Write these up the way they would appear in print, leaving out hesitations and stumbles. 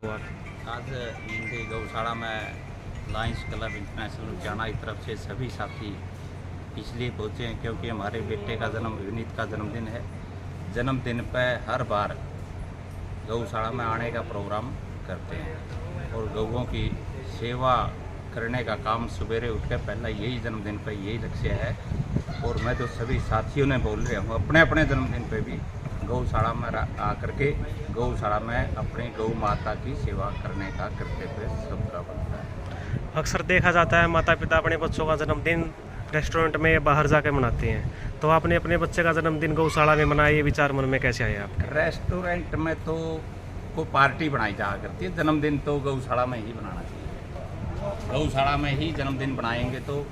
हुआ। आज हिंदी गौशाला में लायंस क्लब इंटरनेशनल लुधियाना की तरफ से सभी साथी इसलिए पहुँचे हैं क्योंकि हमारे बेटे का विनीत का जन्मदिन है। जन्मदिन पर हर बार गौशाला में आने का प्रोग्राम करते हैं और गौओं की सेवा करने का काम सवेरे उठ कर पहला यही जन्मदिन पर यही लक्ष्य है। और मैं तो सभी साथियों ने बोल रहा हूँ अपने अपने जन्मदिन पर भी गौशाला में आकर के गौशाला में अपनी गौ माता की सेवा करने का कर्तव्य सबका बनता है। अक्सर देखा जाता है माता पिता अपने बच्चों का जन्मदिन रेस्टोरेंट में या बाहर जाकर मनाते हैं, तो आपने अपने बच्चे का जन्मदिन गौशाला में मनाया, ये विचार मन में कैसे आया आपके? रेस्टोरेंट में तो को पार्टी बनाई जा करती है, जन्मदिन तो गौशाला में ही बनाना चाहिए। गौशाला में ही जन्मदिन बनाएंगे तो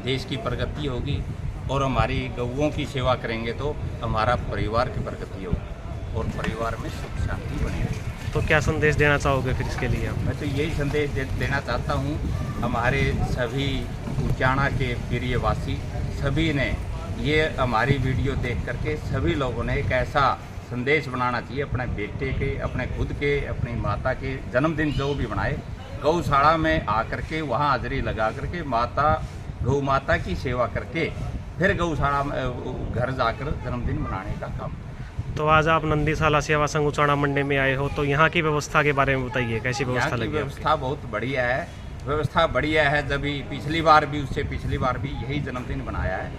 देश की प्रगति होगी और हमारी गौओं की सेवा करेंगे तो हमारा परिवार की प्रगति होगी और परिवार में सुख शांति बनेगी। तो क्या संदेश देना चाहोगे फिर इसके लिए आप? मैं तो यही संदेश देना चाहता हूँ हमारे सभी लुधियाना के प्रिय वासी सभी ने ये हमारी वीडियो देख करके सभी लोगों ने एक ऐसा संदेश बनाना चाहिए अपने बेटे के, अपने खुद के, अपनी माता के जन्मदिन जो भी बनाए गौशाला में आकर के वहाँ हाजिरी लगा करके गौ माता की सेवा करके फिर गौशाला में घर जाकर जन्मदिन मनाने का काम। तो आज आप नंदीशाला सेवा संघ उचाणा मंडी में आए हो, तो यहाँ की व्यवस्था के बारे में बताइए, कैसी व्यवस्था लगी? व्यवस्था बहुत बढ़िया है, व्यवस्था बढ़िया है। जब पिछली बार भी उससे पिछली बार भी यही जन्मदिन बनाया है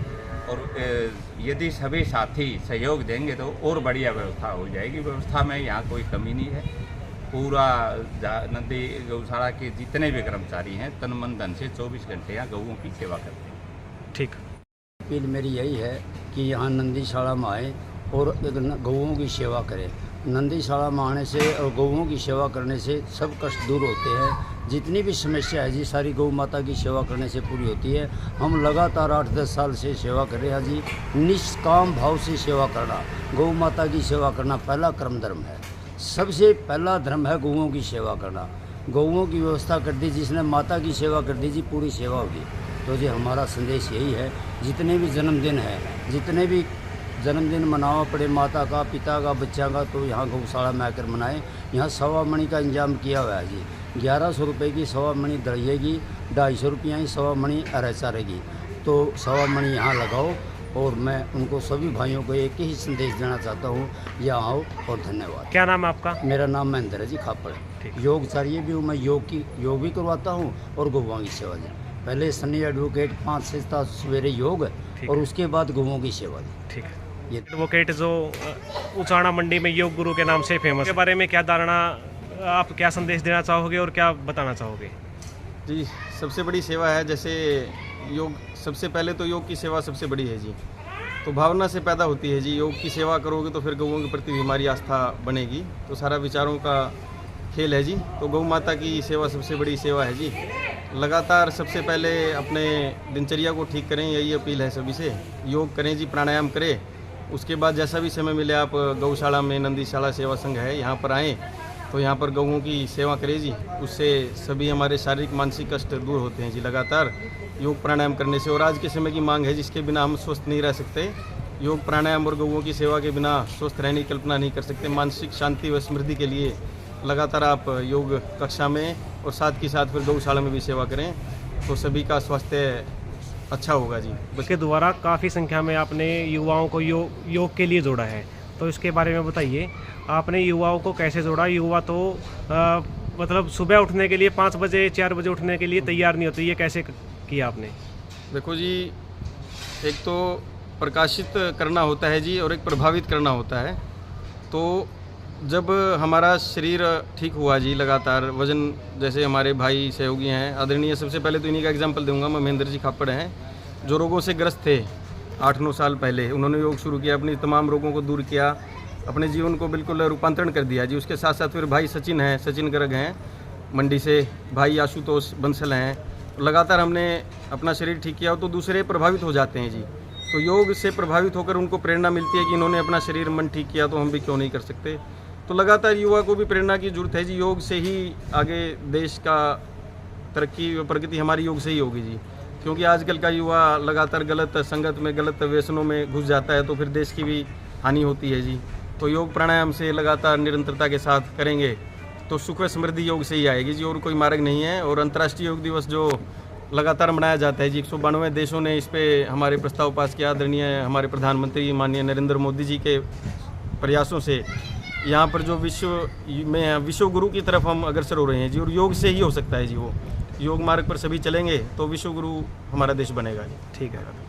और यदि सभी साथी सहयोग देंगे तो और बढ़िया व्यवस्था हो जाएगी। व्यवस्था में यहाँ कोई कमी नहीं है। पूरा नंदी गौशाला के जितने भी कर्मचारी हैं तन मन धन से 24 घंटे यहाँ गौओं की सेवा करते हैं। ठीक। अपील मेरी यही है कि यहाँ नंदीशाला में आए और गौओं की सेवा करें। नंदीशाला में आने से और गौओं की सेवा करने से सब कष्ट दूर होते हैं। जितनी भी समस्या है जी सारी गौ माता की सेवा करने से पूरी होती है। हम लगातार 8-10 साल से सेवा कर रहे हैं जी। निष्काम भाव से सेवा करना, गौ माता की सेवा करना पहला कर्म धर्म है। सबसे पहला धर्म है गौओं की सेवा करना। गौओं की व्यवस्था कर दी, जिसने माता की सेवा कर दी जी पूरी सेवा होगी। तो जी हमारा संदेश यही है, जितने भी जन्मदिन है, जितने भी जन्मदिन मनावा पड़े माता का, पिता का, बच्चा का, तो यहाँ गौशाला में आकर मनाएं। यहाँ सवा मणि का इंतजाम किया हुआ है जी। 1100 रुपये की सवा मणि दड़िएगी, 250 रुपया ही सवा मणि रहेगी। तो सवा मणि यहाँ लगाओ। और मैं उनको सभी भाइयों को एक ही संदेश देना चाहता हूँ, यहाँ आओ और धन्यवाद। क्या नाम है आपका? मेरा नाम महेंद्र है जी खापड़। योगचार्य भी हूँ मैं, योग भी करवाता हूँ और गौओं की सेवा जी। पहले सनी एडवोकेट 5 से 7 सवेरे योग और उसके बाद गौओं की सेवा जी। ठीक है। ये एडवोकेट जो उचाणा मंडी में योग गुरु के नाम से फेमस, के बारे में क्या धारणा, आप क्या संदेश देना चाहोगे और क्या बताना चाहोगे? जी, सबसे बड़ी सेवा है। जैसे योग, सबसे पहले तो योग की सेवा सबसे बड़ी है जी। तो भावना से पैदा होती है जी। योग की सेवा करोगे तो फिर गौओं के प्रति भी हमारी आस्था बनेगी। तो सारा विचारों का खेल है जी। तो गौ माता की सेवा सबसे बड़ी सेवा है जी। लगातार सबसे पहले अपने दिनचर्या को ठीक करें, यही अपील है सभी से। योग करें जी, प्राणायाम करें। उसके बाद जैसा भी समय मिले आप गौशाला में नंदीशाला सेवा संघ है यहाँ पर आएँ, तो यहाँ पर गौओं की सेवा करें जी। उससे सभी हमारे शारीरिक मानसिक कष्ट दूर होते हैं जी लगातार योग प्राणायाम करने से। और आज के समय की मांग है जिसके बिना हम स्वस्थ नहीं रह सकते। योग प्राणायाम और गौओं की सेवा के बिना स्वस्थ रहने की कल्पना नहीं कर सकते। मानसिक शांति व समृद्धि के लिए लगातार आप योग कक्षा में और साथ ही साथ फिर गौशाला में भी सेवा करें, तो सभी का स्वास्थ्य अच्छा होगा जी। उसके द्वारा काफ़ी संख्या में आपने युवाओं को योग के लिए जोड़ा है, तो इसके बारे में बताइए, आपने युवाओं को कैसे जोड़ा? युवा तो मतलब सुबह उठने के लिए 5 बजे 4 बजे उठने के लिए तैयार नहीं होती, ये कैसे किया आपने? देखो जी, एक तो प्रकाशित करना होता है जी और एक प्रभावित करना होता है। तो जब हमारा शरीर ठीक हुआ जी, लगातार वज़न, जैसे हमारे भाई सहयोगी हैं आदरणीय, सबसे पहले तो इन्हीं का एग्जांपल दूंगा मैं। महेंद्र जी खापड़ हैं, जो रोगों से ग्रस्त थे 8-9 साल पहले, उन्होंने योग शुरू किया, अपनी तमाम रोगों को दूर किया, अपने जीवन को बिल्कुल रूपांतरण कर दिया जी। उसके साथ साथ फिर भाई सचिन हैं, सचिन गर्ग हैं मंडी से, भाई आशुतोष बंसल हैं। लगातार हमने अपना शरीर ठीक किया तो दूसरे प्रभावित हो जाते हैं जी। तो योग से प्रभावित होकर उनको प्रेरणा मिलती है कि इन्होंने अपना शरीर मन ठीक किया तो हम भी क्यों नहीं कर सकते। तो लगातार युवा को भी प्रेरणा की जरूरत है जी। योग से ही आगे देश का तरक्की व प्रगति हमारी योग से ही होगी जी। क्योंकि आजकल का युवा लगातार गलत संगत में, गलत व्यसनों में घुस जाता है, तो फिर देश की भी हानि होती है जी। तो योग प्राणायाम से लगातार निरंतरता के साथ करेंगे तो सुख व समृद्धि योग से ही आएगी जी, और कोई मार्ग नहीं है। और अंतर्राष्ट्रीय योग दिवस जो लगातार मनाया जाता है जी, 192 देशों ने इस पे हमारे प्रस्ताव पास किया। आदरणीय हमारे प्रधानमंत्री माननीय नरेंद्र मोदी जी के प्रयासों से यहाँ पर जो विश्व गुरु की तरफ हम अग्रसर हो रहे हैं जी, और योग से ही हो सकता है जी। वो योग मार्ग पर सभी चलेंगे तो विश्व गुरु हमारा देश बनेगा जी। ठीक है।